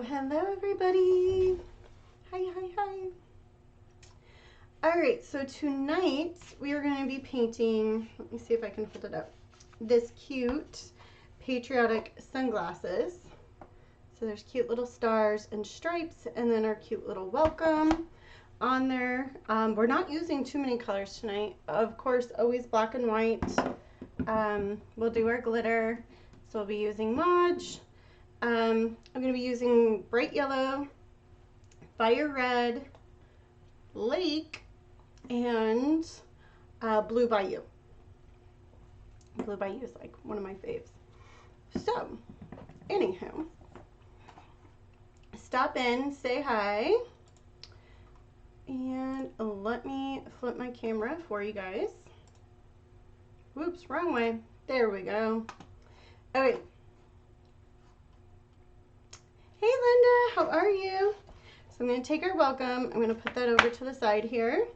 Hello everybody. Hi. Alright, so tonight we are going to be painting, let me see if I can hold it up, this cute Patriotic sunglasses. So there's cute little stars and stripes, and then our cute little welcome on there. We're not using too many colors tonight. Of course, always black and white. We'll do our glitter. So we'll be using Modge. I'm going to be using bright yellow, fire red, lake, and blue bayou. Blue bayou is like one of my faves. So, anywho, stop in, say hi, and let me flip my camera for you guys. Whoops, wrong way. There we go. Okay. Hey Linda, how are you? So I'm going to take our welcome. I'm going to put that over to the side here.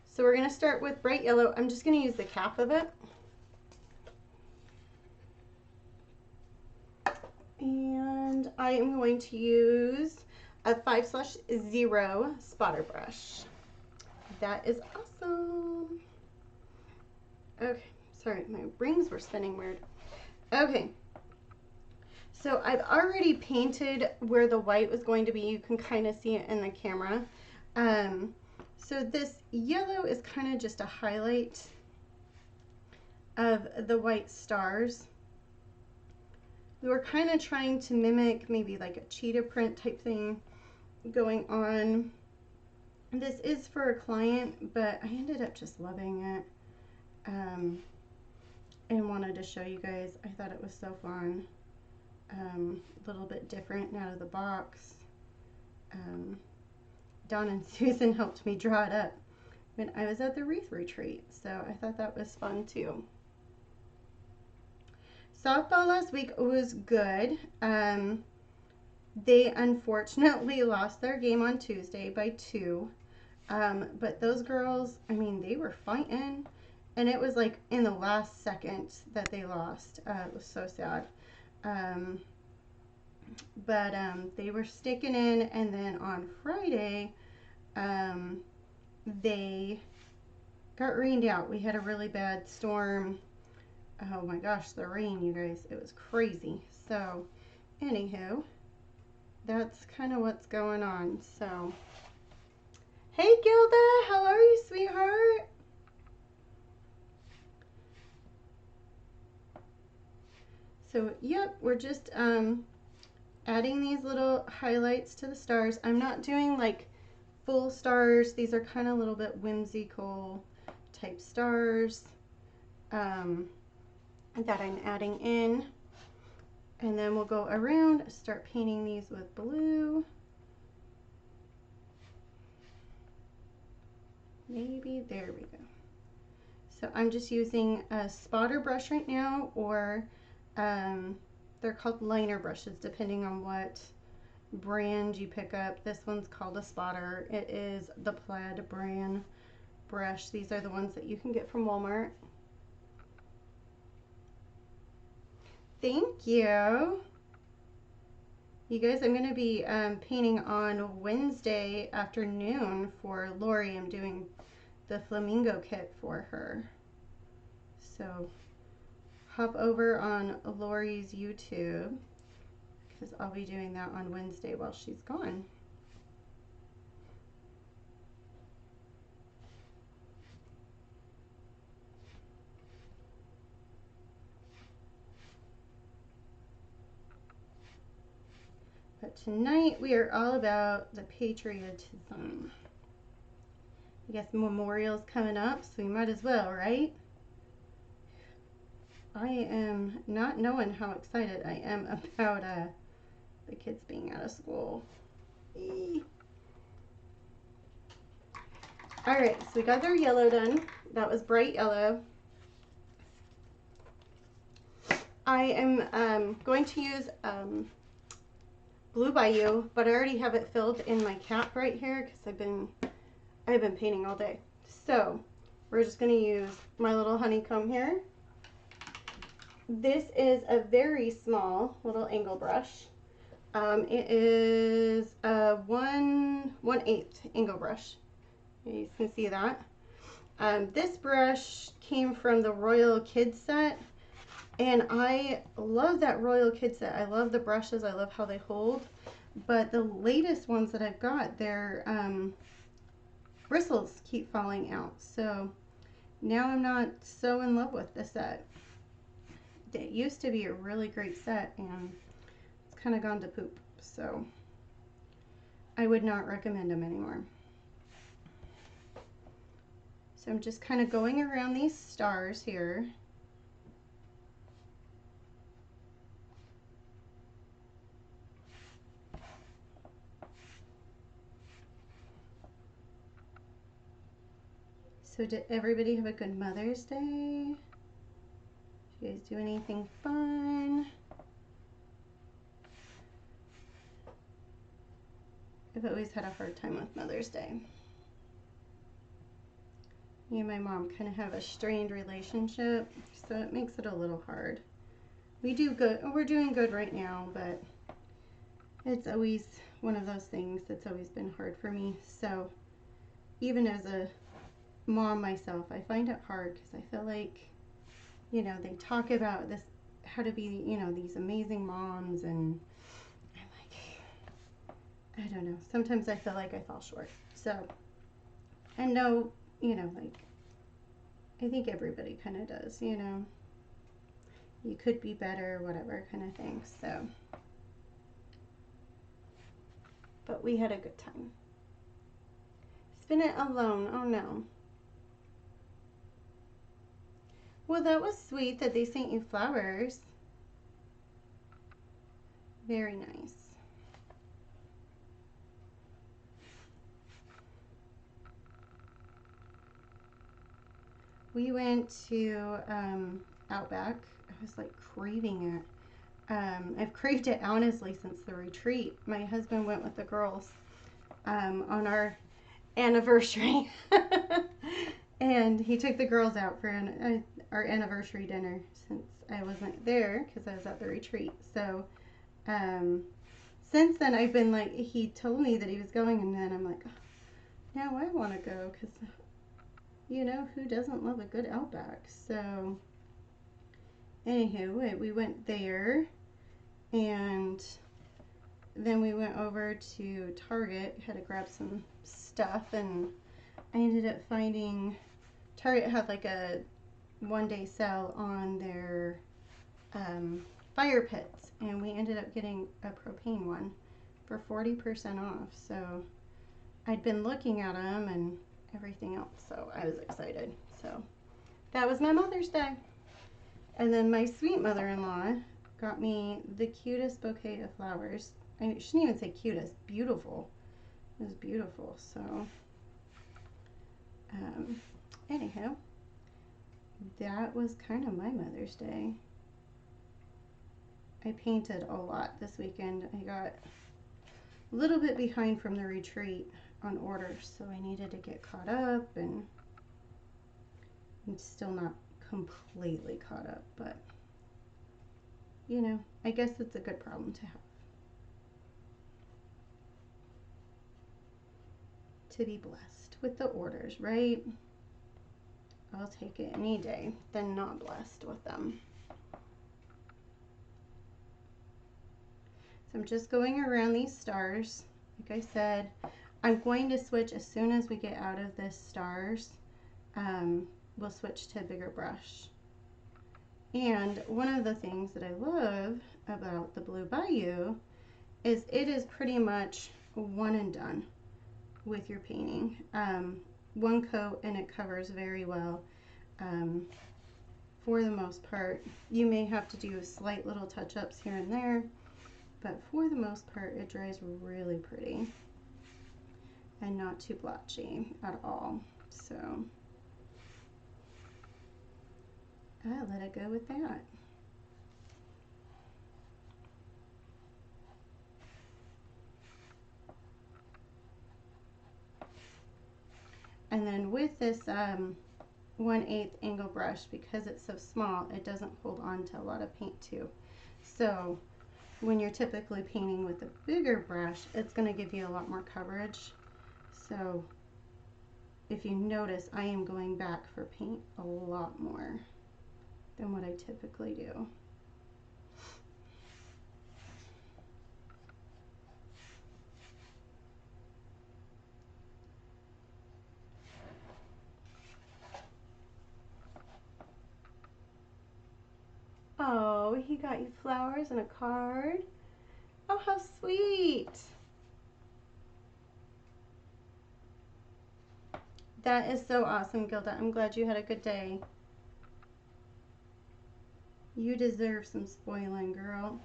So we're going to start with bright yellow. I'm just going to use the cap of it. And I am going to use a 5/0 spotter brush. That is awesome. Okay, sorry, my rings were spinning weird. Okay. So I've already painted where the white was going to be. You can kind of see it in the camera. So this yellow is kind of just a highlight of the white stars. We're kind of trying to mimic maybe like a cheetah print type thing going on. This is for a client, but I ended up just loving it and wanted to show you guys. I thought it was so fun. A little bit different and out of the box. Dawn and Susan helped me draw it up when I was at the wreath retreat, so I thought that was fun too. Softball last week was good. They unfortunately lost their game on Tuesday by 2. But those girls, I mean, they were fighting, and it was like in the last second that they lost. It was so sad. But they were sticking in, and then on Friday, they got rained out. We had a really bad storm. Oh my gosh, the rain, you guys, it was crazy. So, anywho, that's kind of what's going on. So, hey Gilda, how are you, sweetheart? So, yep, we're just adding these little highlights to the stars. I'm not doing like full stars. These are kind of a little bit whimsical type stars that I'm adding in. And then we'll go around, start painting these with blue. Maybe, there we go. So I'm just using a spotter brush right now, or they're called liner brushes depending on what brand you pick up. This one's called a spotter. It is the Plaid brand brush. These are the ones that you can get from Walmart. Thank you. You guys, I'm going to be painting on Wednesday afternoon for Lori. I'm doing the flamingo kit for her. So hop over on Lori's YouTube, because I'll be doing that on Wednesday while she's gone. But tonight we are all about the patriotism. I guess Memorial's coming up, so we might as well, right? I am not knowing how excited I am about the kids being out of school. Alright, so we got our yellow done. That was bright yellow. I am going to use Blue Bayou, but I already have it filled in my cap right here because I've been painting all day. So we're just going to use my little honeycomb here. This is a very small little angle brush. It is a 1/8 angle brush. You can see that. This brush came from the Royal Kids set, and I love that Royal Kids set. I love the brushes. I love how they hold. But the latest ones that I've got, their bristles keep falling out. So now I'm not so in love with the set. It used to be a really great set, and it's kind of gone to poop. So I would not recommend them anymore. So I'm just kind of going around these stars here. So did everybody have a good Mother's Day? Did you guys do anything fun? I've always had a hard time with Mother's Day. Me and my mom kind of have a strained relationship, so it makes it a little hard. We do good. We're doing good right now, but it's always one of those things that's always been hard for me. So even as a mom myself, I find it hard because I feel like, you know, they talk about this, how to be, you know, these amazing moms, and I'm like, I don't know. Sometimes I feel like I fall short. So, and no, you know, like, I think everybody kind of does, you know. You could be better, whatever kind of thing. So, but we had a good time. Spin it alone. Oh no. Well, that was sweet that they sent you flowers. Very nice. We went to Outback. I was like craving it. I've craved it honestly since the retreat. My husband went with the girls on our anniversary. And he took the girls out for our anniversary dinner since I wasn't there because I was at the retreat. So since then I've been like, he told me that he was going, and then I'm like, oh, now I want to go because, you know, who doesn't love a good Outback? So anywho, we went there, and then we went over to Target, had to grab some stuff, and I ended up finding Target had like a one-day sale on their fire pits, and we ended up getting a propane one for 40% off. So I'd been looking at them and everything else, so I was excited. So that was my Mother's Day. And then my sweet mother-in-law got me the cutest bouquet of flowers. I shouldn't even say cutest, beautiful. It was beautiful. So anyhow, that was kind of my Mother's Day. I painted a lot this weekend. I got a little bit behind from the retreat on orders, so I needed to get caught up, and I'm still not completely caught up, but you know, I guess it's a good problem to have. To be blessed with the orders, right? I'll take it any day than not blessed with them. So I'm just going around these stars. Like I said, I'm going to switch as soon as we get out of this stars. We'll switch to a bigger brush. And one of the things that I love about the Blue Bayou is it is pretty much one and done with your painting. One coat and it covers very well. For the most part, you may have to do slight little touch-ups here and there, but for the most part it dries really pretty and not too blotchy at all. So I let it go with that. And then with this 1/8 angle brush, because it's so small, it doesn't hold on to a lot of paint too. So when you're typically painting with a bigger brush, it's going to give you a lot more coverage. So if you notice, I am going back for paint a lot more than what I typically do. Oh, he got you flowers and a card. Oh, how sweet. That is so awesome, Gilda. I'm glad you had a good day. You deserve some spoiling, girl.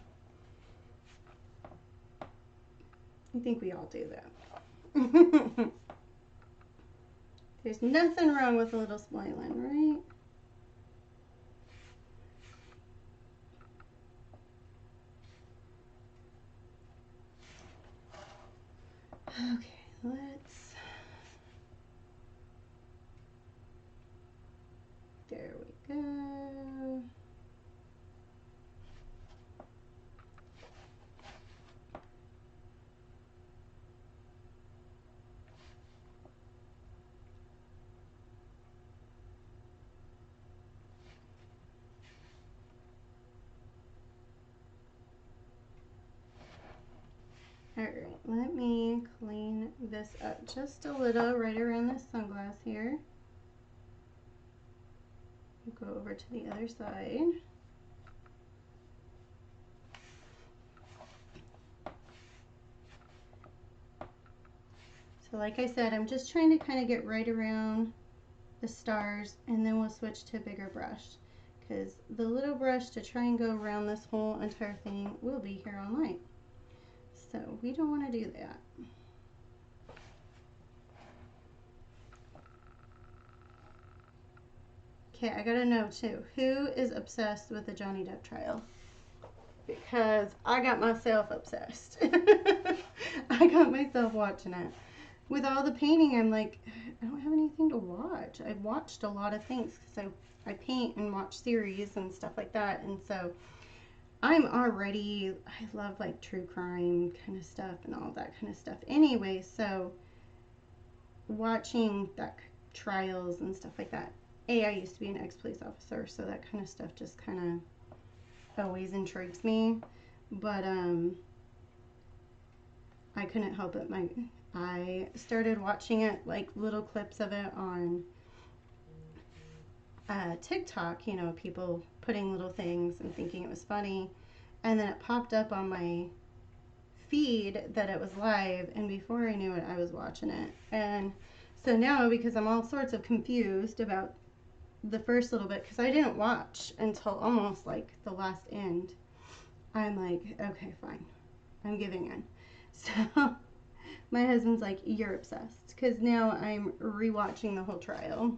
I think we all do that. There's nothing wrong with a little spoiling, right? Okay, let's, there we go. All right, let me clean this up just a little right around this sunglass here. We'll go over to the other side. So like I said, I'm just trying to kind of get right around the stars, and then we'll switch to a bigger brush, because the little brush to try and go around this whole entire thing will be here all night. So we don't want to do that. Okay, I gotta know too, who is obsessed with the Johnny Depp trial? Because I got myself obsessed. I got myself watching it. With all the painting, I'm like, I don't have anything to watch. I've watched a lot of things because I paint and watch series and stuff like that. And so I'm already, I love like true crime kind of stuff and all that kind of stuff anyway. So watching that trials and stuff like that. I used to be an ex-police officer, so that kind of stuff just kind of always intrigues me. But I couldn't help it. I started watching it, like little clips of it on TikTok, you know, people putting little things and thinking it was funny. And then it popped up on my feed that it was live, and before I knew it, I was watching it. And so now, because I'm all sorts of confused about the first little bit, because I didn't watch until almost like the last end, I'm like, okay, fine, I'm giving in. So my husband's like, you're obsessed, because now I'm rewatching the whole trial.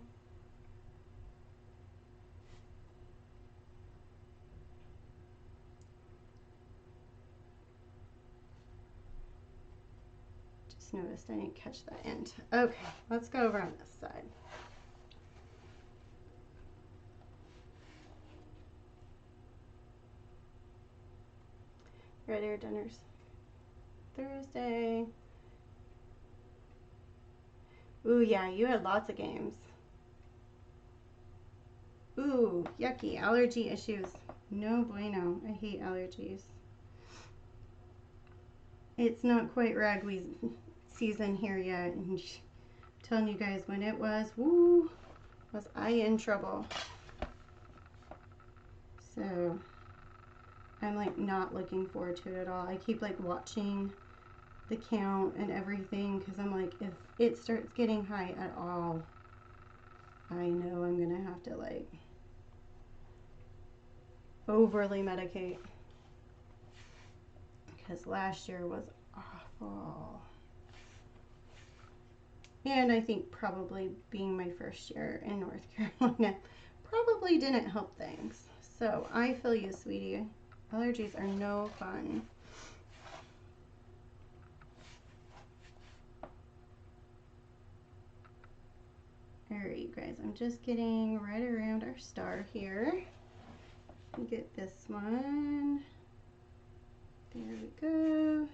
Just noticed I didn't catch that end. Okay, let's go over on this side. Ready or dinners? Thursday. Ooh, yeah, you had lots of games. Ooh, yucky, allergy issues. No bueno, I hate allergies. It's not quite ragweed season here yet, and I'm telling you guys, when it was, woo, was I in trouble. So I'm like not looking forward to it at all. I keep like watching the count and everything, because I'm like, if it starts getting high at all, I know I'm gonna have to like overly medicate, because last year was awful. And I think probably being my first year in North Carolina probably didn't help things. So I feel you, sweetie. Allergies are no fun. Alright, you guys, I'm just getting right around our star here. Get this one. There we go.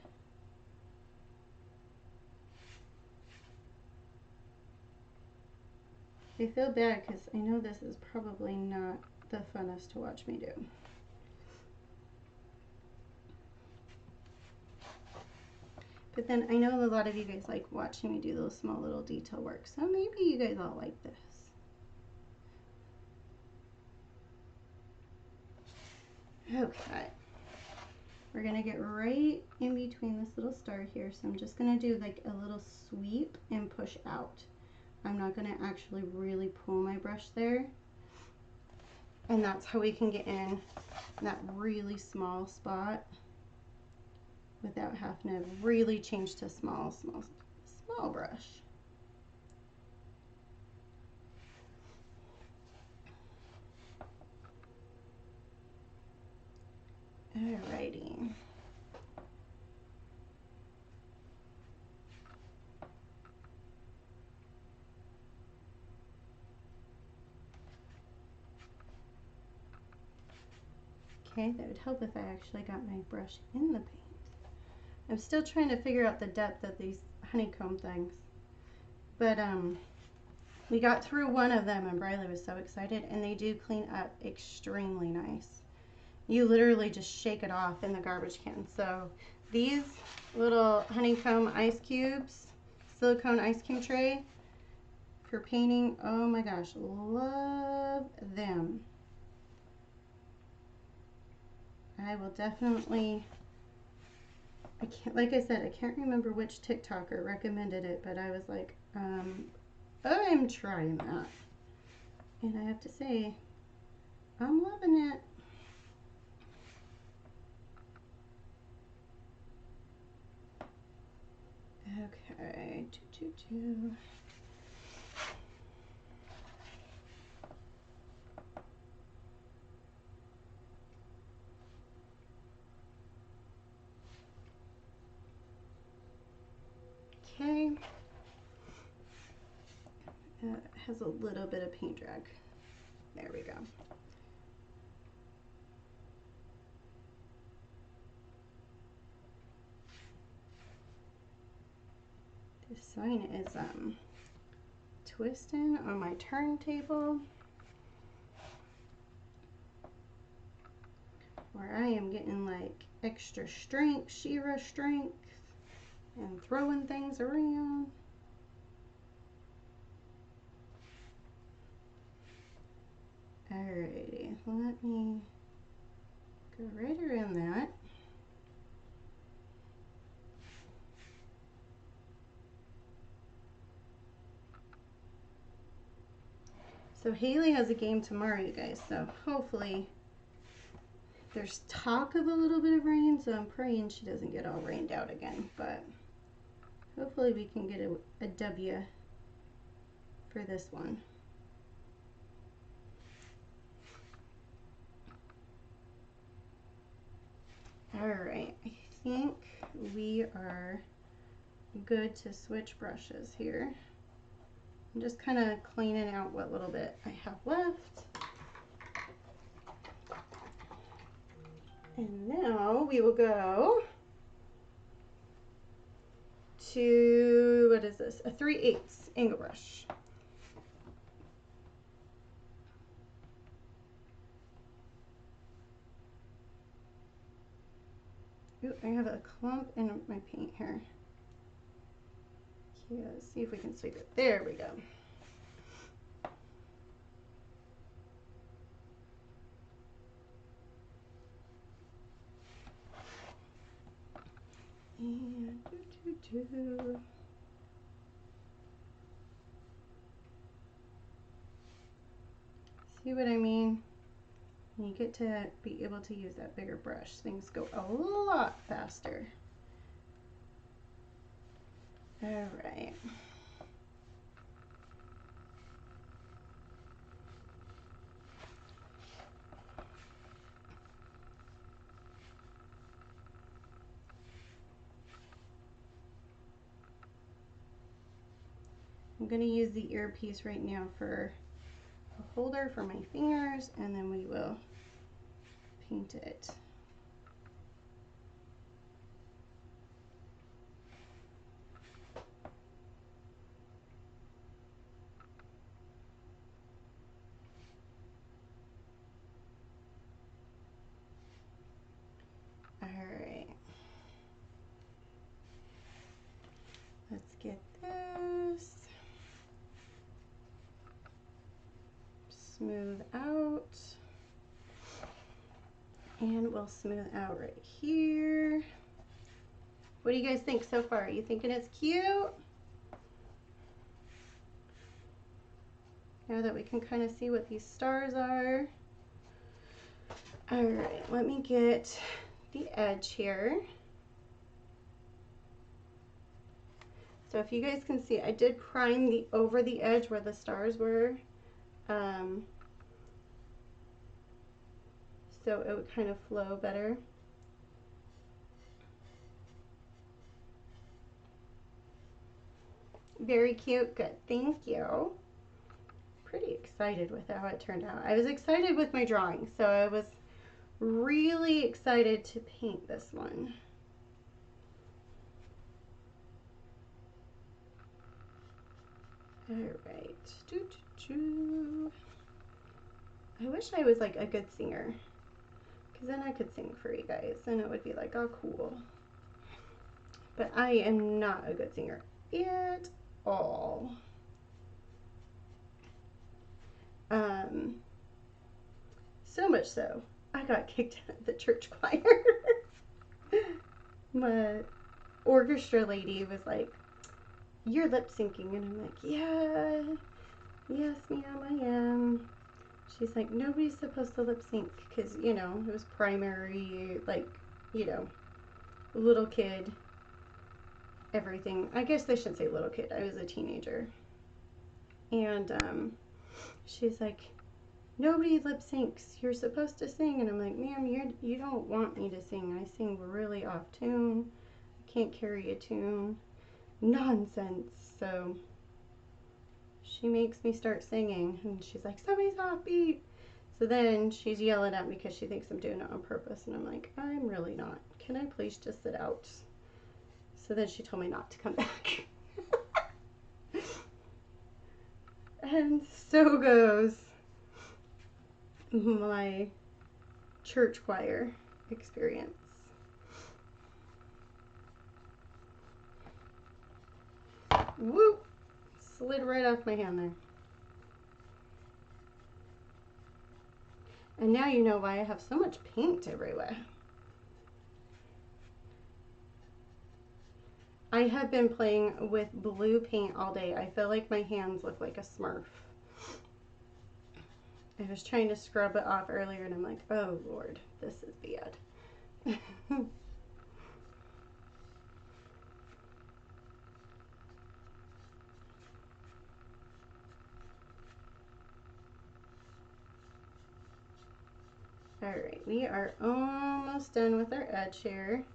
I feel bad because I know this is probably not the funnest to watch me do. But then I know a lot of you guys like watching me do those small little detail work, so maybe you guys all like this. Okay, we're gonna get right in between this little star here, so I'm just gonna do like a little sweep and push out. I'm not gonna actually really pull my brush there, and that's how we can get in that really small spot without having to really change to small brush. Alrighty. Okay, that would help if I actually got my brush in the paint. I'm still trying to figure out the depth of these honeycomb things. But we got through one of them and Briley was so excited, and they do clean up extremely nice. You literally just shake it off in the garbage can. So these little honeycomb ice cubes, silicone ice cube tray for painting, oh my gosh, love them. I will definitely, like I said, I can't remember which TikToker recommended it, but I was like, I'm trying that. And I have to say, I'm loving it. Okay, Okay. It has a little bit of paint drag. There we go. This sign is twisting on my turntable, where I am getting like extra strength, sheer strength, and throwing things around. Alrighty, let me go right around that. So Haley has a game tomorrow, you guys, so hopefully there's talk of a little bit of rain, so I'm praying she doesn't get all rained out again, but hopefully we can get a W for this one. Alright, I think we are good to switch brushes here. I'm just kind of cleaning out what little bit I have left. And now we will go to, what is this? A 3/8 angle brush. Ooh, I have a clump in my paint here. Yeah, let's see if we can sweep it. There we go. And see what I mean? When you get to be able to use that bigger brush, things go a lot faster. All right. I'm going to use the earpiece right now for a holder for my fingers, and then we will paint it. smooth out. And we'll smooth out right here. What do you guys think so far? Are you thinking it's cute? Now that we can kind of see what these stars are. All right, let me get the edge here. So if you guys can see, I did prime the over the edge where the stars were. So it would kind of flow better. Very cute, good, thank you. Pretty excited with how it turned out. I was excited with my drawing, so I was really excited to paint this one. All right. I wish I was like a good singer, because then I could sing for you guys and it would be like, oh, cool. But I am not a good singer at all. So much so, I got kicked out of the church choir. My orchestra lady was like, you're lip syncing, and I'm like, yeah, yes ma'am, I am. She's like, nobody's supposed to lip sync, because, you know, it was primary, like, you know, little kid, everything. I guess they shouldn't say little kid, I was a teenager. And she's like, nobody lip syncs, you're supposed to sing. And I'm like, ma'am, you don't want me to sing. I sing really off tune. I can't carry a tune. Nonsense. So she makes me start singing, and she's like, somebody's offbeat. So then she's yelling at me because she thinks I'm doing it on purpose, and I'm like, I'm really not. Can I please just sit out? So then she told me not to come back. And so goes my church choir experience. Whoop! Slid right off my hand there. And now you know why I have so much paint everywhere. I have been playing with blue paint all day. I feel like my hands look like a Smurf. I was trying to scrub it off earlier and I'm like, oh Lord, this is bad. All right, we are almost done with our edge here.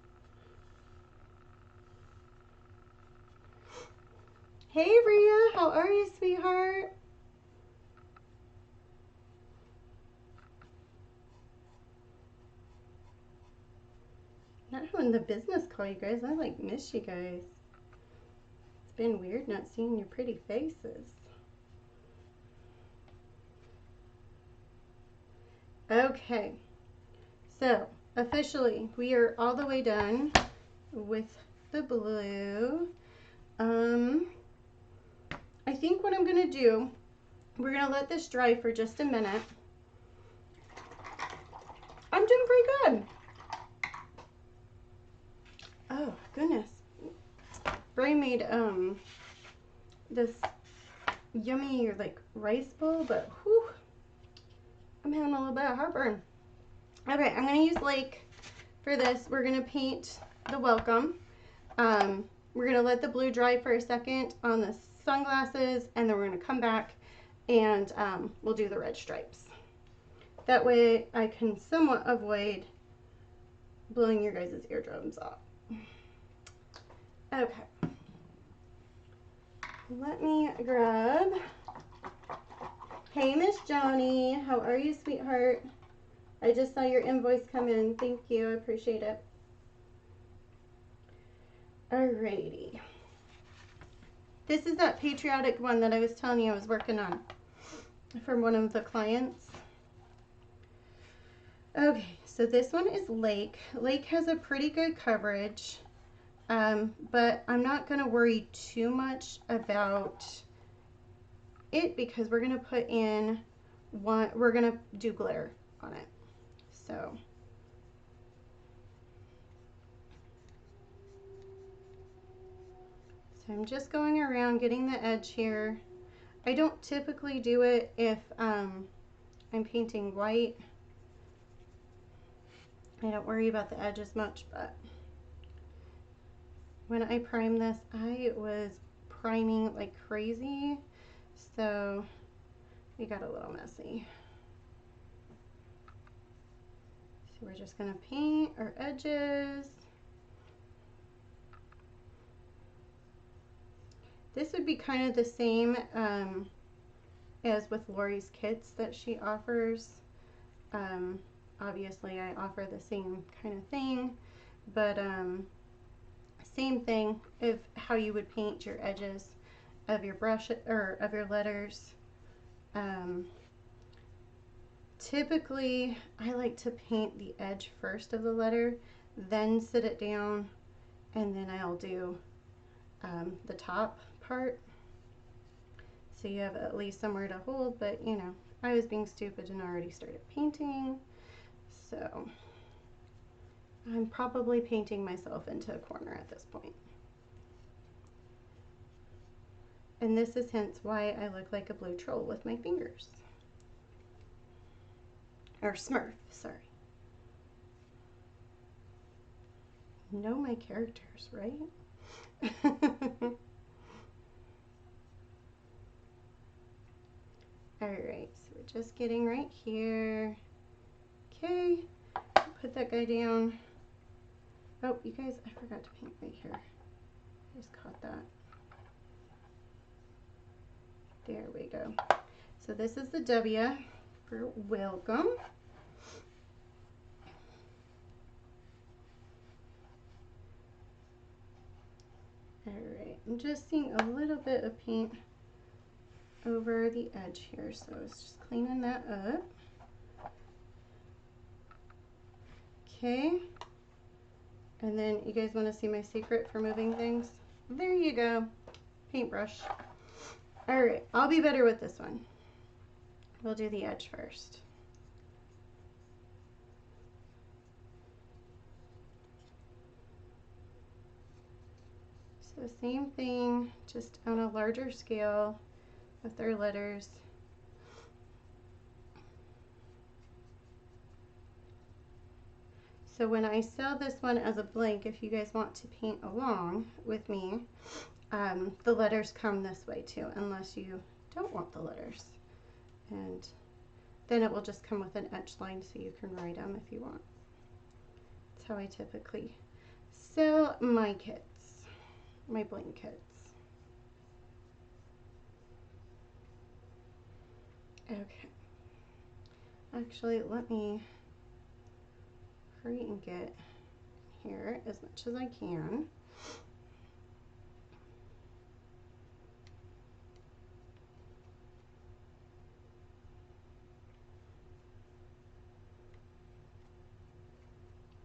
Hey Rhea, how are you, sweetheart? Not having the business call, you guys. I like miss you guys. It's been weird not seeing your pretty faces. Okay, so officially we are all the way done with the blue. I think what I'm gonna do, we're gonna let this dry for just a minute. I'm doing pretty good. Oh goodness, Bray made this yummy like rice bowl, but whew, I'm having a little bit of heartburn. Okay, I'm gonna use Lake for this. We're gonna paint the welcome. We're gonna let the blue dry for a second on the sunglasses, and then we're gonna come back and we'll do the red stripes. That way I can somewhat avoid blowing your guys' eardrums off. Okay. Let me grab. Hey, Miss Johnny. How are you, sweetheart? I just saw your invoice come in. Thank you. I appreciate it. Alrighty. This is that Patriotic one that I was telling you I was working on from one of the clients. Okay, so this one is Lake. Lake has a pretty good coverage, but I'm not going to worry too much about it because we're going to put in we're gonna do glitter on it. So I'm just going around getting the edge here. I don't typically do it if I'm painting white. I don't worry about the edge as much, but when I primed this, I was priming like crazy, so we got a little messy. So we're just gonna paint our edges. This would be kind of the same as with Lori's kits that she offers. Obviously I offer the same kind of thing, but same thing of how you would paint your edges of your brush or of your letters. Typically I like to paint the edge first of the letter, then sit it down, and then I'll do the top part, so you have at least somewhere to hold. But you know, I was being stupid and already started painting, so I'm probably painting myself into a corner at this point. And this is hence why I look like a blue troll with my fingers. Or Smurf, sorry. Know my characters, right? Alright, so we're just getting right here. Okay, put that guy down. Oh, you guys, I forgot to paint right here. I just caught that. There we go. So this is the W for welcome. Alright, I'm just seeing a little bit of paint over the edge here, so I was just cleaning that up. Okay, and then you guys want to see my secret for moving things? There you go, paintbrush. Alright, I'll be better with this one. We'll do the edge first. So same thing, just on a larger scale with their letters. So when I sell this one as a blank, if you guys want to paint along with me, the letters come this way too, unless you don't want the letters. And then it will just come with an etch line so you can write them if you want. That's how I typically sell my kits, my blank kits. Okay. Actually, let me hurry and get here as much as I can.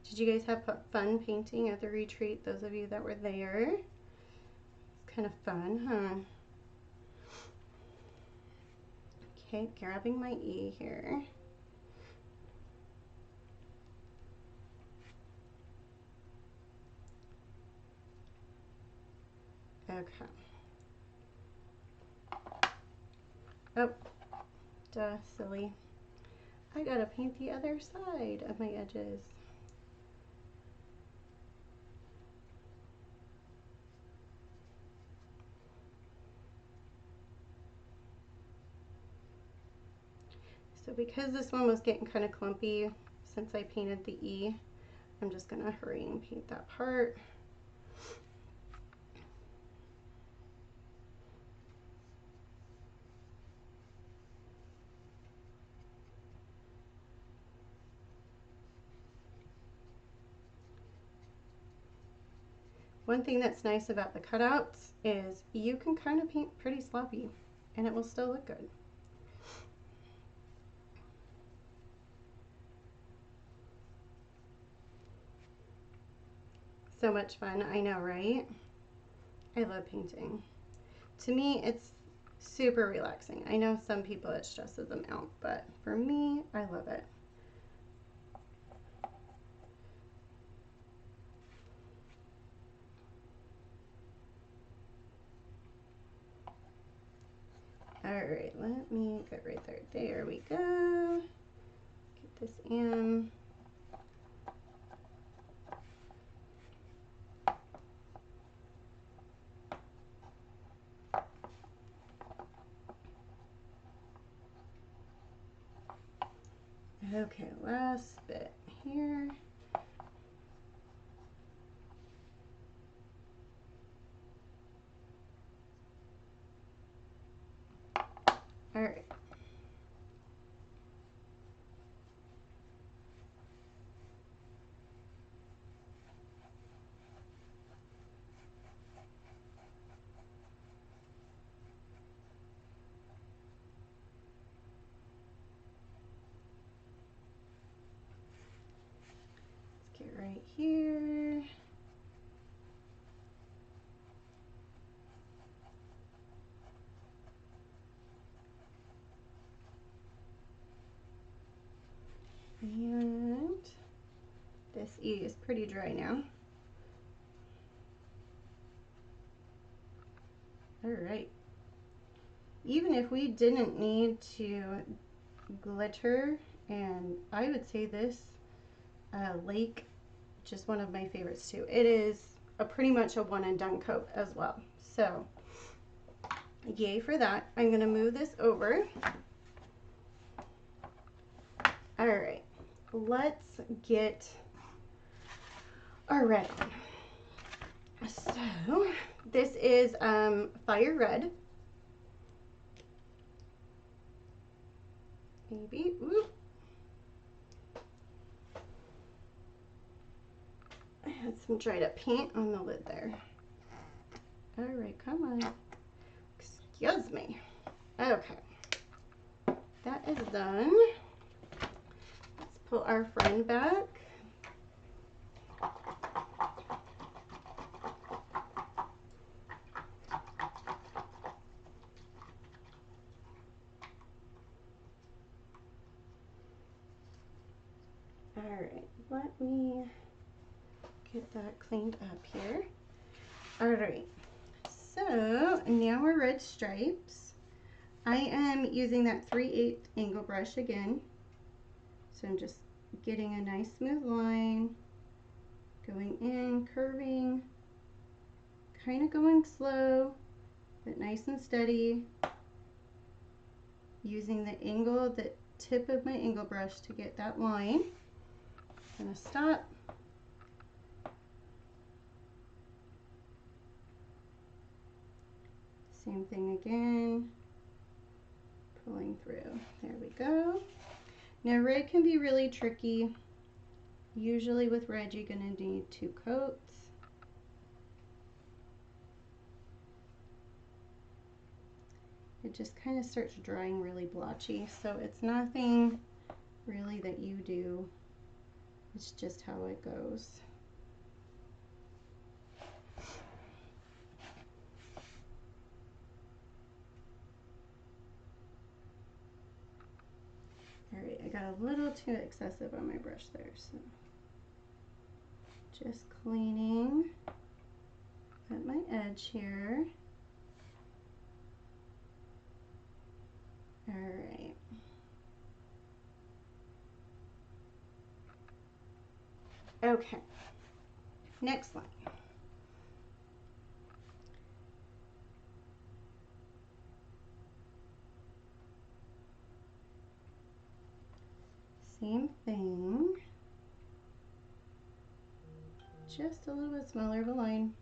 Did you guys have fun painting at the retreat? Those of you that were there. It's kind of fun, huh? Okay, grabbing my E here. Okay. Oh, duh, silly. I gotta paint the other side of my edges. So because this one was getting kind of clumpy since I painted the E, I'm just gonna hurry and paint that part. One thing that's nice about the cutouts is you can kind of paint pretty sloppy and it will still look good. So much fun, I know, right? I love painting. To me, it's super relaxing. I know some people it stresses them out, but for me, I love it. All right, let me get right there. There we go. Get this in. Okay, last bit here. All right. Let's get right here. And this E is pretty dry now. All right. Even if we didn't need to glitter, and I would say this lake, just one of my favorites too. It is pretty much a one and done coat as well. So yay for that. I'm going to move this over. All right, let's get our red on. So this is fire red. Maybe, ooh. I had some dried up paint on the lid there. All right, come on. Excuse me. Okay, that is done. Let's pull our friend back. All right, let me get that cleaned up here. All right, so now our red stripes. I am using that 3/8 angle brush again. So I'm just getting a nice smooth line, going in, curving, kind of going slow, but nice and steady, using the angle, the tip of my angle brush to get that line. I'm gonna stop. Same thing again, pulling through. There we go. Now red can be really tricky. Usually with red you're gonna need 2 coats. It just kind of starts drying really blotchy, so it's nothing really that you do. It's just how it goes. Alright, I got a little too excessive on my brush there, so just cleaning at my edge here. Alright. Okay, next line. Same thing, just a little bit smaller of a line.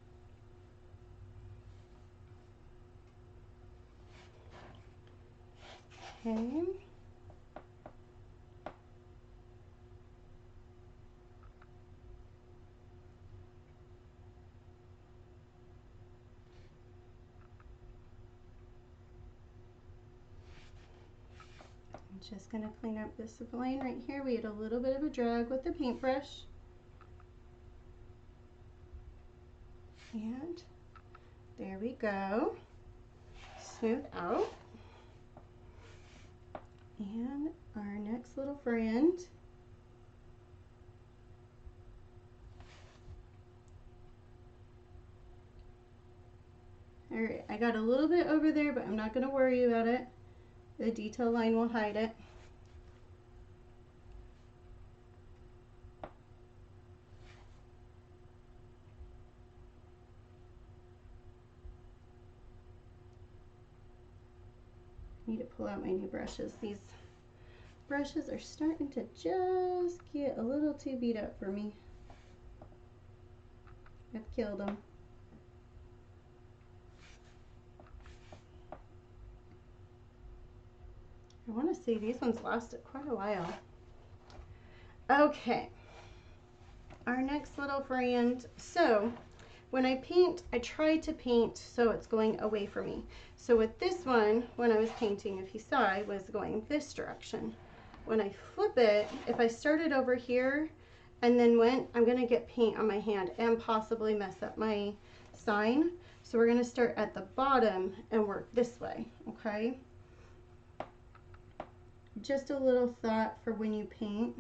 Okay. I'm just going to clean up this line right here. We had a little bit of a drag with the paintbrush. And there we go. smooth out. And our next little friend. All right, I got a little bit over there, but I'm not going to worry about it. The detail line will hide it. I need to pull out my new brushes. These brushes are starting to just get a little too beat up for me. I've killed them. I want to say these ones lasted quite a while. Okay, our next little friend. So when I paint, I try to paint so it's going away from me. So with this one, when I was painting, if you saw, I was going this direction. When I flip it, if I started over here and then went, I'm gonna get paint on my hand and possibly mess up my sign. So we're gonna start at the bottom and work this way, okay? Just a little thought for when you paint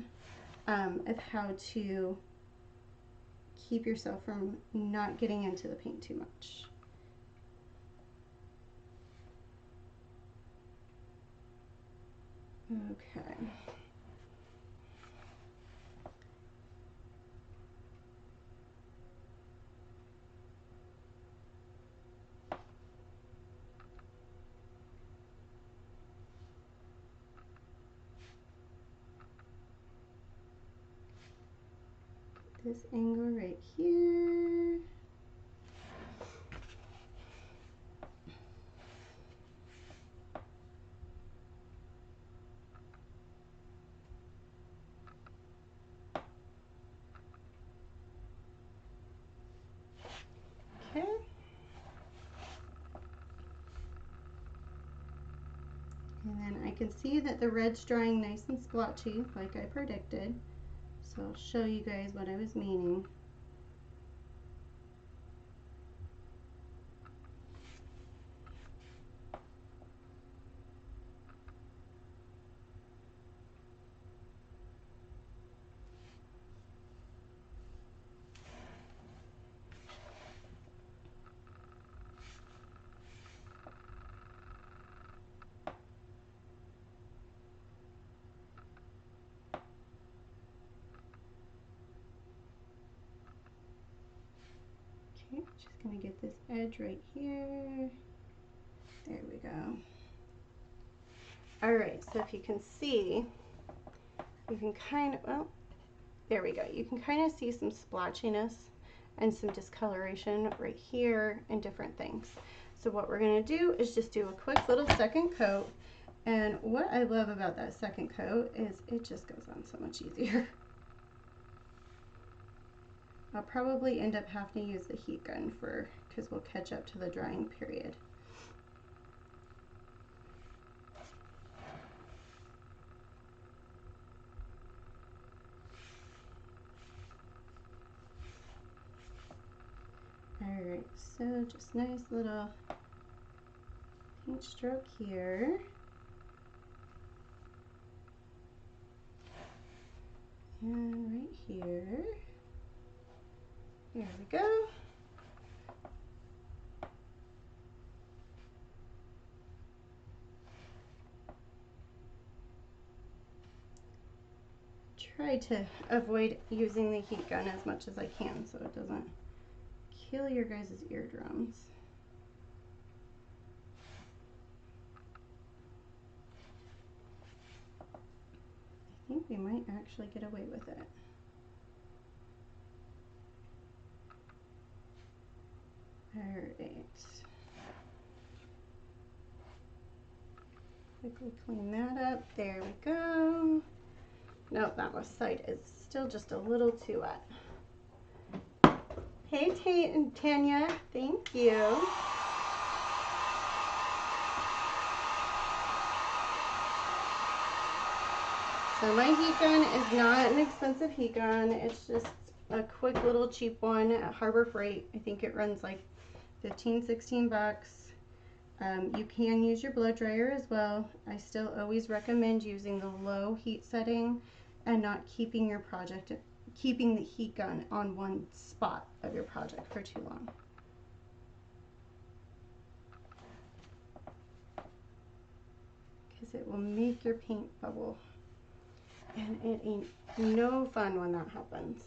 of how to keep yourself from not getting into the paint too much. Okay. This angle right here. Okay. And then I can see that the red's drying nice and splotchy like I predicted. So I'll show you guys what I was meaning. Okay, just gonna get this edge right here. There we go. All right, so if you can see, you can kind of, well, there we go. You can kind of see some splotchiness and some discoloration right here and different things. So what we're gonna do is just do a quick little second coat. And what I love about that second coat is it just goes on so much easier. I'll probably end up having to use the heat gun because we'll catch up to the drying period. Alright, so just nice little paint stroke here. And right here. There we go. Try to avoid using the heat gun as much as I can so it doesn't kill your guys' eardrums. I think we might actually get away with it. Alright. Quickly clean that up. There we go. Nope, that left side is still just a little too wet. Hey, Tate and Tanya, thank you. So my heat gun is not an expensive heat gun. It's just a quick little cheap one at Harbor Freight. I think it runs like 15, 16 bucks. You can use your blow dryer as well. I still always recommend using the low heat setting and not keeping the heat gun on one spot of your project for too long. Because it will make your paint bubble. And it ain't no fun when that happens.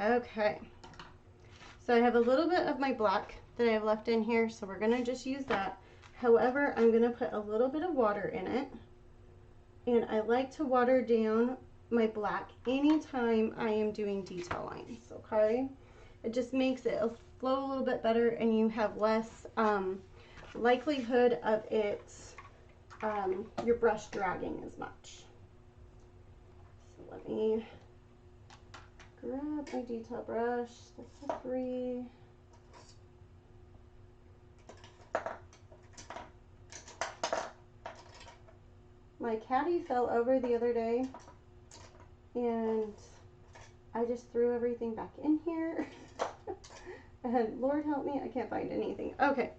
Okay, so I have a little bit of my black that I've left in here, so we're gonna just use that. However, I'm gonna put a little bit of water in it, and I like to water down my black anytime I am doing detail lines, okay? It just makes it flow a little bit better, and you have less likelihood of your brush dragging as much. So let me grab my detail brush, that's a 3. My caddy fell over the other day and I just threw everything back in here. And Lord help me, I can't find anything. Okay,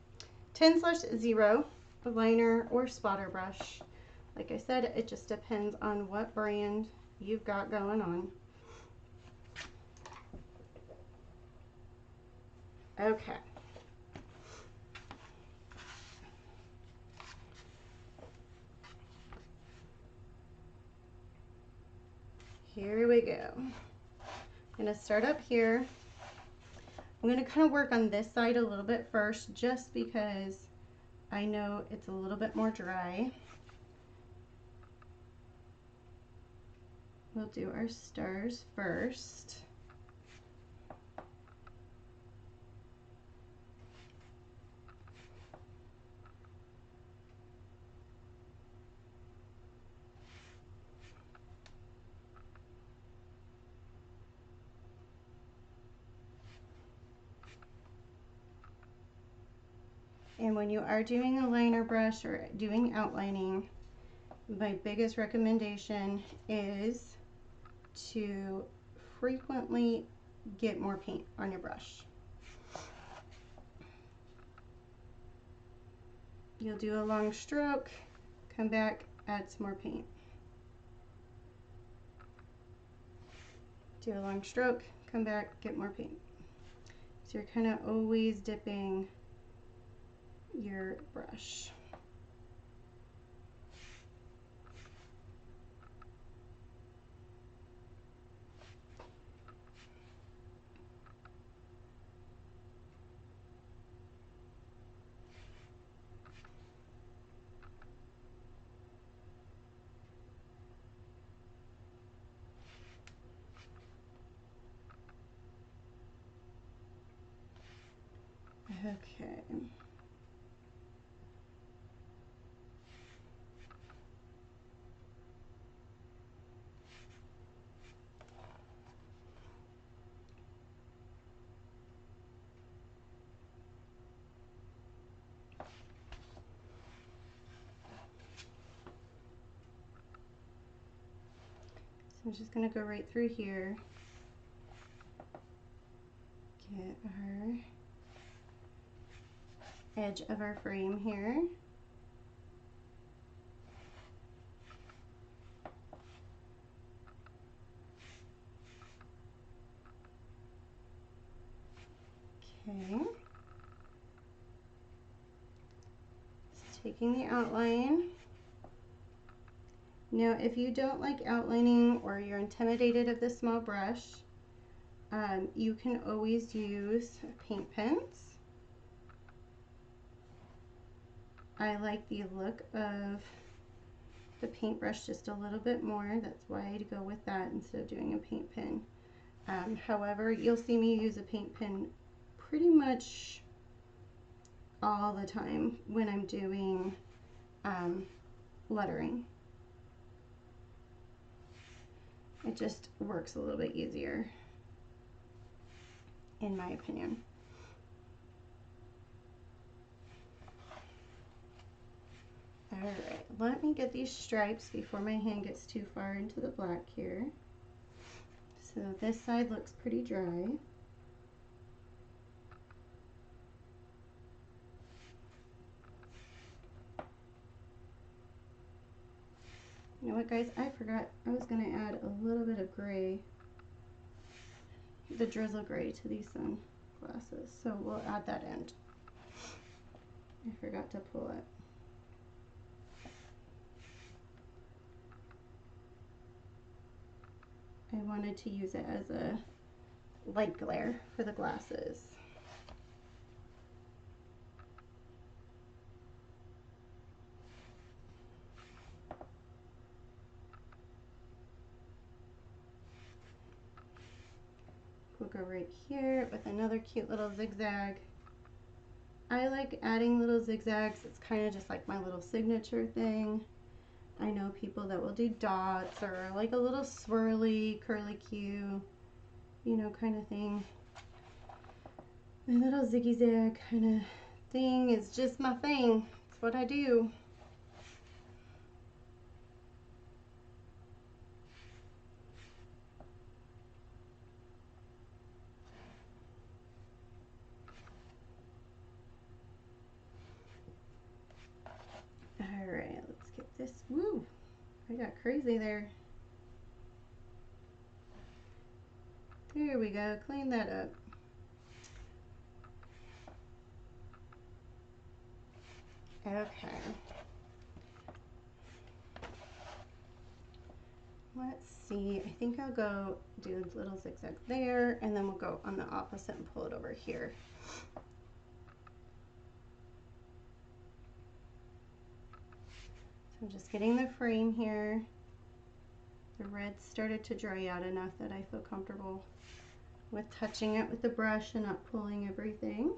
10/0 liner or spotter brush. Like I said, it just depends on what brand you've got going on. Okay. Here we go. I'm going to start up here. I'm going to kind of work on this side a little bit first, just because I know it's a little bit more dry. We'll do our stars first. And when you are doing a liner brush or doing outlining, my biggest recommendation is to frequently get more paint on your brush. You'll do a long stroke, come back, add some more paint. Do a long stroke, come back, get more paint. So you're kind of always dipping your brush. Okay. So I'm just going to go right through here. Get our edge of our frame here. Okay. Just taking the outline. Now, if you don't like outlining or you're intimidated of the small brush, you can always use paint pens. I like the look of the paintbrush just a little bit more. That's why I go with that instead of doing a paint pen. However, you'll see me use a paint pen pretty much all the time when I'm doing lettering. It just works a little bit easier, in my opinion. Alright, let me get these stripes before my hand gets too far into the black here. So this side looks pretty dry. You know what, guys? I forgot I was going to add a little bit of gray, the drizzle gray, to these sunglasses. So we'll add that in. I forgot to pull it. I wanted to use it as a light glare for the glasses. We'll go right here with another cute little zigzag. I like adding little zigzags. It's kind of just like my little signature thing. I know people that will do dots or like a little swirly curly Q, you know, kind of thing. My little ziggy zag kind of thing is just my thing. It's what I do. Alright, let's get this. Woo! I got crazy there. There we go. Clean that up. Okay. Let's see. I think I'll go do a little zigzag there, and then we'll go on the opposite and pull it over here. So I'm just getting the frame here. The red started to dry out enough that I feel comfortable with touching it with the brush and not pulling everything.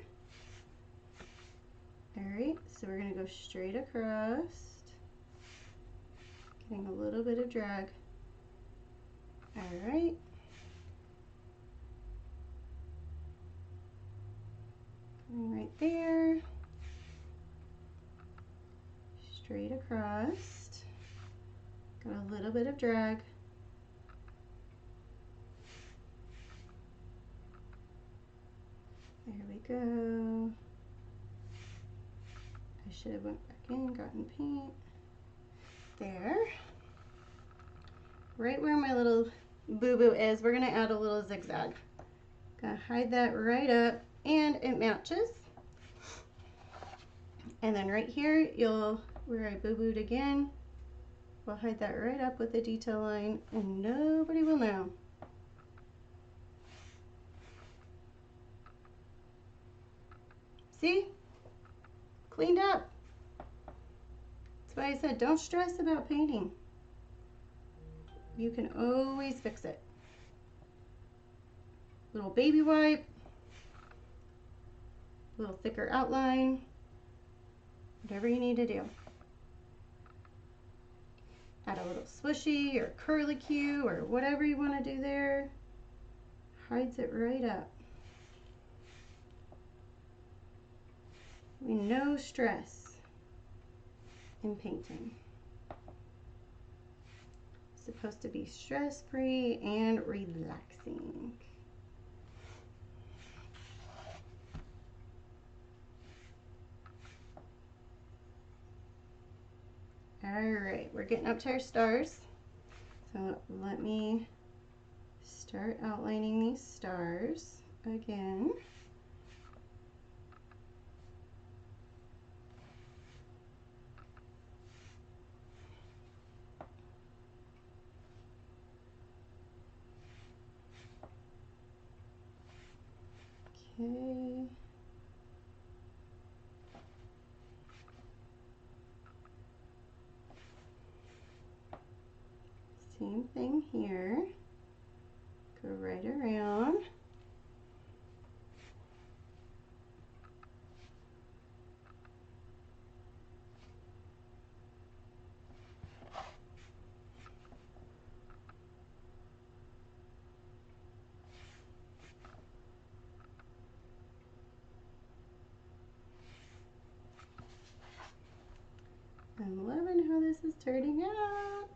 Alright, so we're going to go straight across, getting a little bit of drag. Alright. Going right there. Straight across. Got a little bit of drag. There we go. I should have went back in, gotten paint. There. Right where my little boo-boo is, we're gonna add a little zigzag. Gonna hide that right up, and it matches. And then right here, where I boo-booed again, we'll hide that right up with a detail line, and nobody will know. See? Cleaned up. That's why I said don't stress about painting. You can always fix it. Little baby wipe, a little thicker outline, whatever you need to do. Add a little swooshy or curly Q or whatever you want to do there. Hides it right up. No stress in painting. It's supposed to be stress-free and relaxing. Alright, we're getting up to our stars. So let me start outlining these stars again. Okay. Same thing here. Go right around. I'm loving how this is turning out.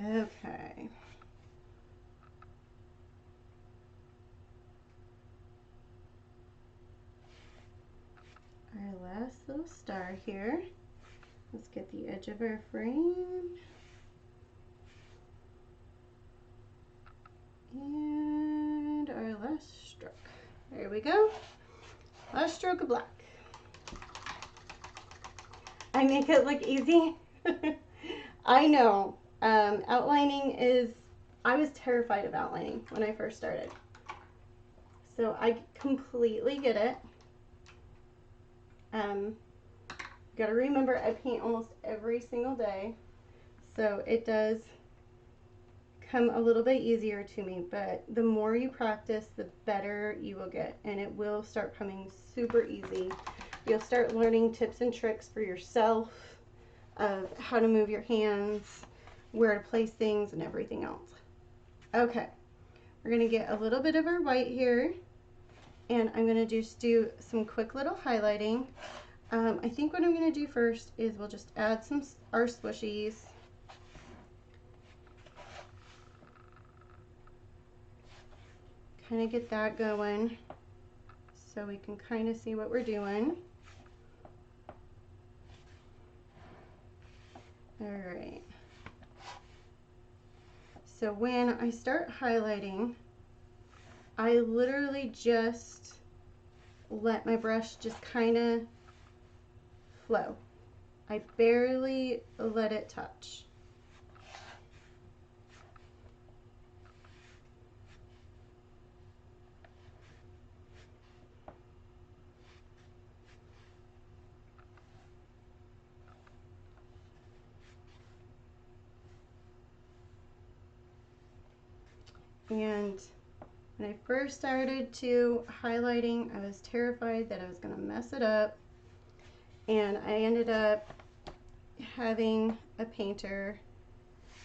Okay. Our last little star here. Let's get the edge of our frame. And our last stroke. There we go. Last stroke of black. I make it look easy. I know. Outlining is, I was terrified of outlining when I first started. So I completely get it. Gotta remember I paint almost every single day. So it does come a little bit easier to me, but the more you practice, the better you will get, and it will start coming super easy. You'll start learning tips and tricks for yourself of how to move your hands, where to place things, and everything else. Okay, we're gonna get a little bit of our white here, and I'm gonna just do some quick little highlighting. I think what I'm gonna do first is we'll just add our swishies. Kind of get that going so we can kind of see what we're doing. All right. So when I start highlighting, I literally just let my brush just kind of flow. I barely let it touch. And when I first started to highlighting, I was terrified that I was going to mess it up. And I ended up having a painter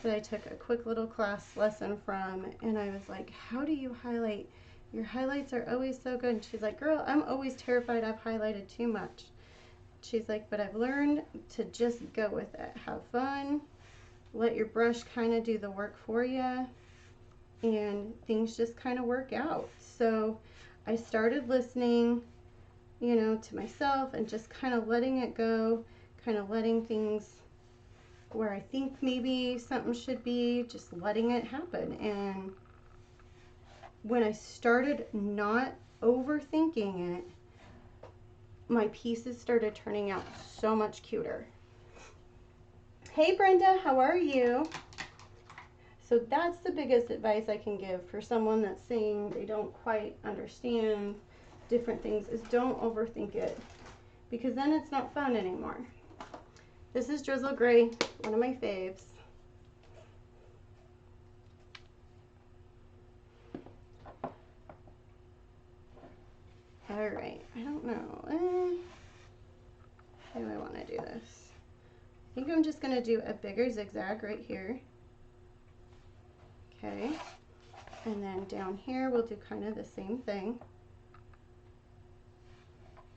that I took a quick little class lesson from, and I was like, how do you highlight? Your highlights are always so good. And she's like, girl, I'm always terrified I've highlighted too much. She's like, but I've learned to just go with it. Have fun. Let your brush kind of do the work for you. And things just kind of work out. So I started listening, you know, to myself and just kind of letting it go, kind of letting things where I think maybe something should be, just letting it happen. And when I started not overthinking it, my pieces started turning out so much cuter. Hey Brenda, how are you? So that's the biggest advice I can give for someone that's saying they don't quite understand different things, is don't overthink it, because then it's not fun anymore. This is Drizzle Gray, one of my faves. All right, I don't know. How do I want to do this? I think I'm just going to do a bigger zigzag right here. Okay, and then down here we'll do kind of the same thing.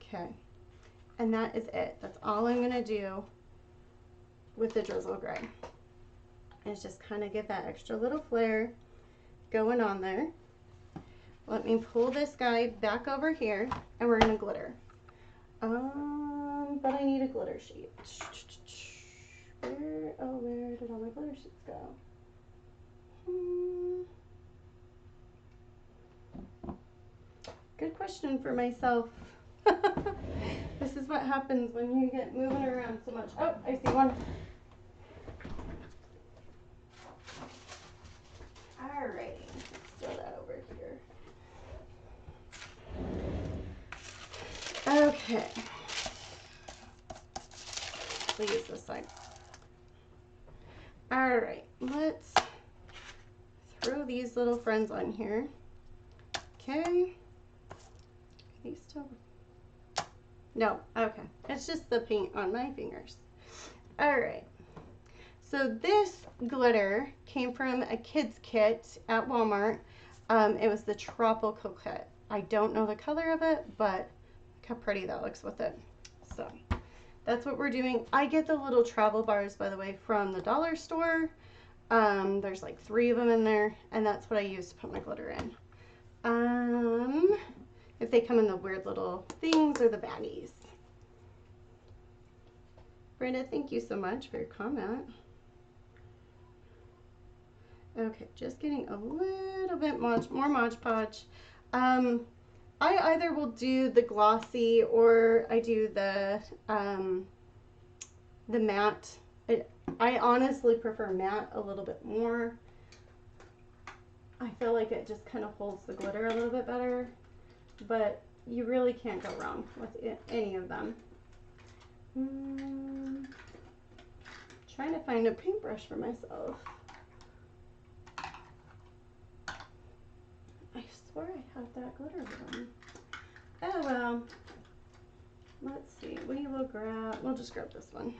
Okay, and that is it. That's all I'm going to do with the Drizzle Gray. Is just kind of give that extra little flare going on there. Let me pull this guy back over here, and we're going to glitter. But I need a glitter sheet. Where did all my glitter sheets go? Good question for myself. This is what happens when you get moving around so much. Oh, I see one. Alrighty, let's throw that over here. Okay. We'll use this side. Alright, let's throw these little friends on here. Okay. Are these still? No, okay. It's just the paint on my fingers. Alright. So this glitter came from a kids kit at Walmart. It was the Tropical kit. I don't know the color of it, but look how pretty that looks with it. So that's what we're doing. I get the little travel bars, by the way, from the dollar store. There's like 3 of them in there, and that's what I use to put my glitter in. If they come in the weird little things or the baggies. Brenda, thank you so much for your comment. Okay, just getting a little bit more Mod Podge. I either will do the glossy or I do the matte. I honestly prefer matte a little bit more. I feel like it just kind of holds the glitter a little bit better, but you really can't go wrong with any of them. Trying to find a paintbrush for myself. I swear I had that glitter one. Oh well. Let's see. We'll just grab this one.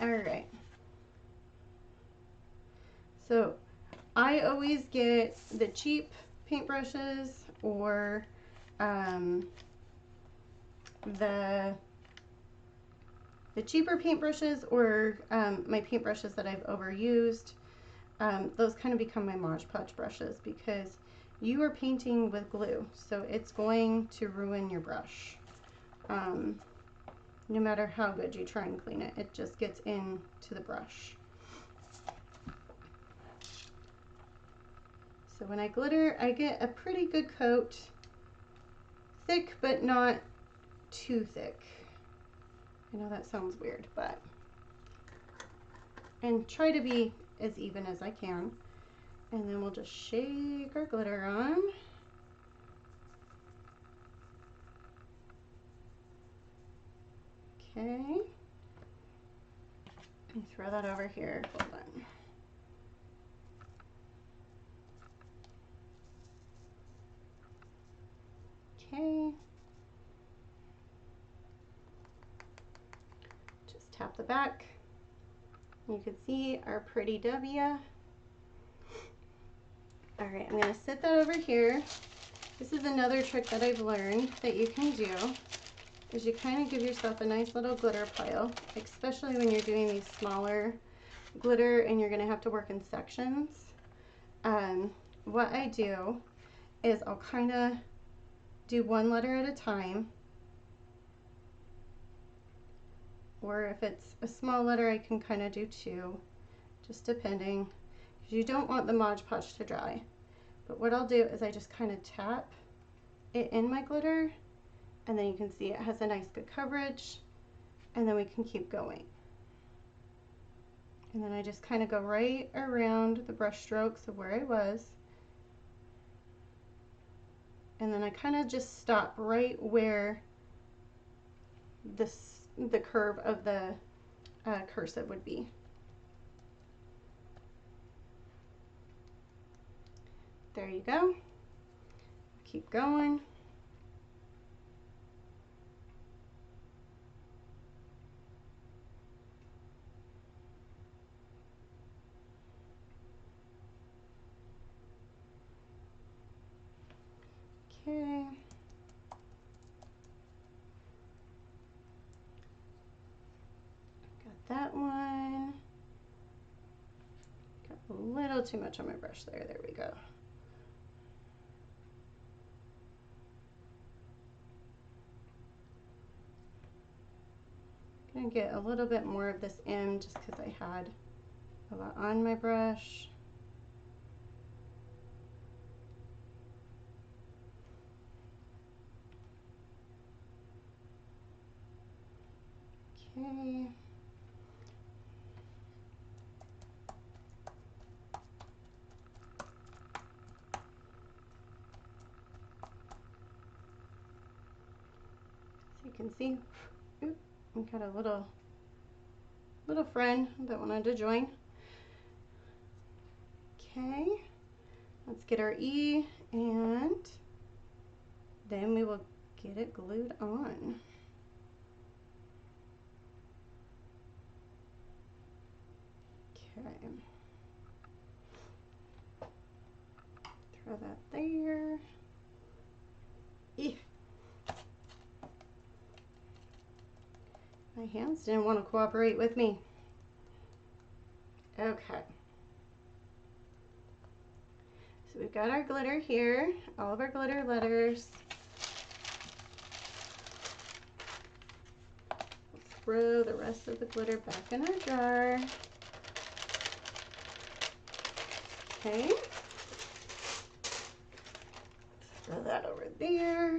Alright. So I always get the cheap paintbrushes or the cheaper paintbrushes or my paintbrushes that I've overused. Those kind of become my Mod Podge brushes because you are painting with glue, so it's going to ruin your brush. No matter how good you try and clean it, it just gets into the brush. So when I glitter, I get a pretty good coat, thick but not too thick. I know that sounds weird, but, and try to be as even as I can. And then we'll just shake our glitter on. Okay. Let me throw that over here. Hold on. Okay. Just tap the back. You can see our pretty W. All right, I'm gonna sit that over here. This is another trick that I've learned that you can do, is you kind of give yourself a nice little glitter pile, especially when you're doing these smaller glitter and you're gonna have to work in sections. What I do is I'll kind of do one letter at a time, or if it's a small letter I can kind of do 2, just depending, because you don't want the Mod Podge to dry. But what I'll do is I just kind of tap it in my glitter, and then you can see it has a nice good coverage, and then we can keep going. And then I just kind of go right around the brush strokes of where I was, and then I kind of just stop right where the curve of the cursive would be. There you go. Keep going. Okay. Got that one. Got a little too much on my brush there. There we go. Gonna get a little bit more of this in just because I had a lot on my brush. Okay. So you can see, oop, I've got a little friend that wanted to join. Okay, let's get our E, and then we will get it glued on. Okay, throw that there. Eeh. My hands didn't want to cooperate with me. Okay, got our glitter here, all of our glitter letters. Throw the rest of the glitter back in our jar. Okay. Throw that over there.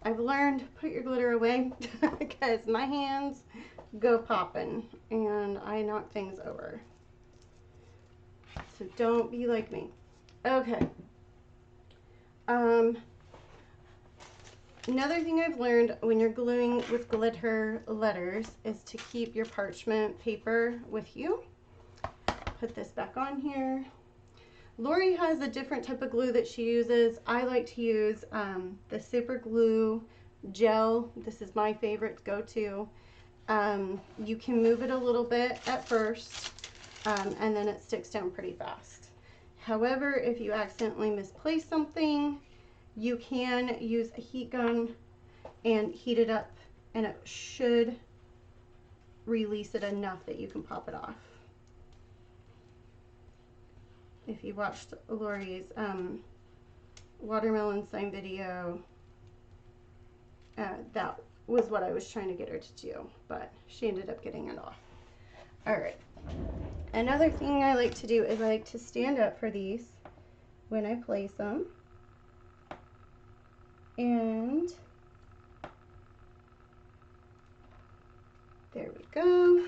I've learned put your glitter away because my hands go popping and I knock things over. So don't be like me. Okay. Another thing I've learned when you're gluing with glitter letters is to keep your parchment paper with you. Put this back on here. Lori has a different type of glue that she uses. I like to use the super glue gel. This is my favorite go-to. You can move it a little bit at first and then it sticks down pretty fast. However, if you accidentally misplace something, you can use a heat gun and heat it up and it should release it enough that you can pop it off. If you watched Lori's watermelon sign video, that was what I was trying to get her to do, but she ended up getting it off. All right. Another thing I like to do is I like to stand up for these when I place them. And there we go.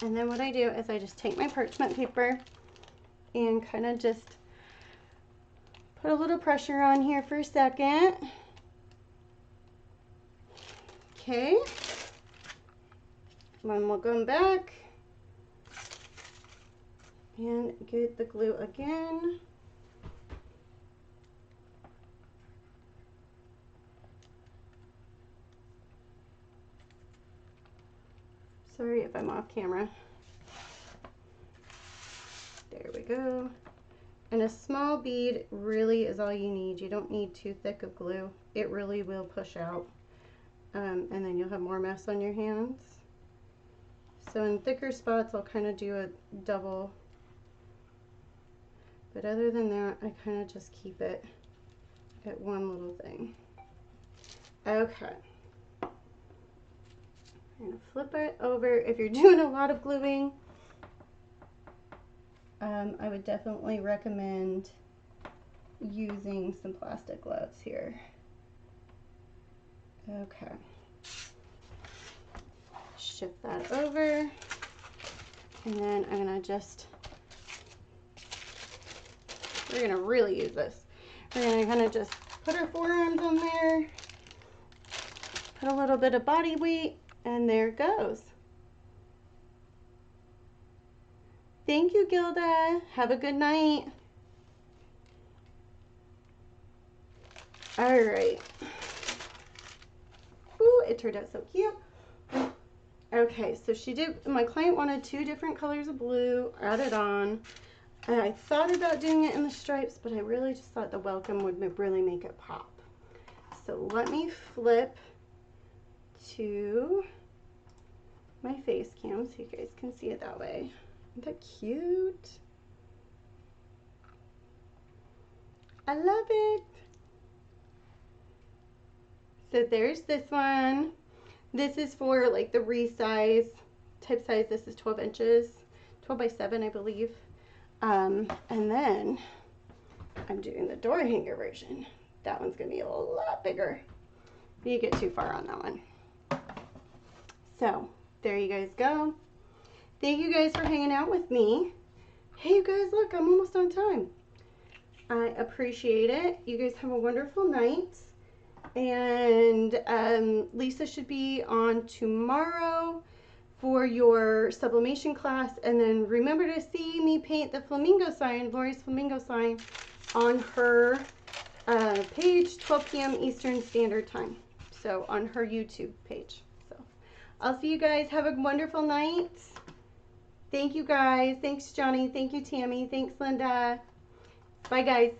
And then what I do is I just take my parchment paper and kind of just put a little pressure on here for a second. Okay. Then we'll go back and get the glue again. Sorry if I'm off camera. There we go. And a small bead really is all you need. You don't need too thick of glue. It really will push out. And then you'll have more mess on your hands. So in thicker spots, I'll kind of do a double. But other than that, I kind of just keep it at one little thing. Okay. I'm going to flip it over. If you're doing a lot of gluing, I would definitely recommend using some plastic gloves here. Okay. Shift that over. And then I'm going to just, we're going to really use this. We're going to kind of just put our forearms on there, put a little bit of body weight, and there it goes. Thank you, Gilda. Have a good night. All right. Ooh, it turned out so cute. Okay, so my client wanted 2 different colors of blue added on. And I thought about doing it in the stripes, but I really just thought the welcome would really make it pop. So let me flip to my face cam so you guys can see it that way. Isn't that cute? I love it. So there's this one. This is for like the resize type size. This is 12 inches, 12 by 7, I believe. And then I'm doing the door hanger version. That one's gonna be a lot bigger. You get too far on that one. So there you guys go. Thank you guys for hanging out with me. Hey, you guys, look, I'm almost on time. I appreciate it. You guys have a wonderful night. And Lisa should be on tomorrow for your sublimation class. And then remember to see me paint the flamingo sign, Lori's flamingo sign, on her page, 12 p.m. Eastern Standard Time. So on her YouTube page. So I'll see you guys. Have a wonderful night. Thank you guys. Thanks, Johnny. Thank you, Tammy. Thanks, Linda. Bye, guys.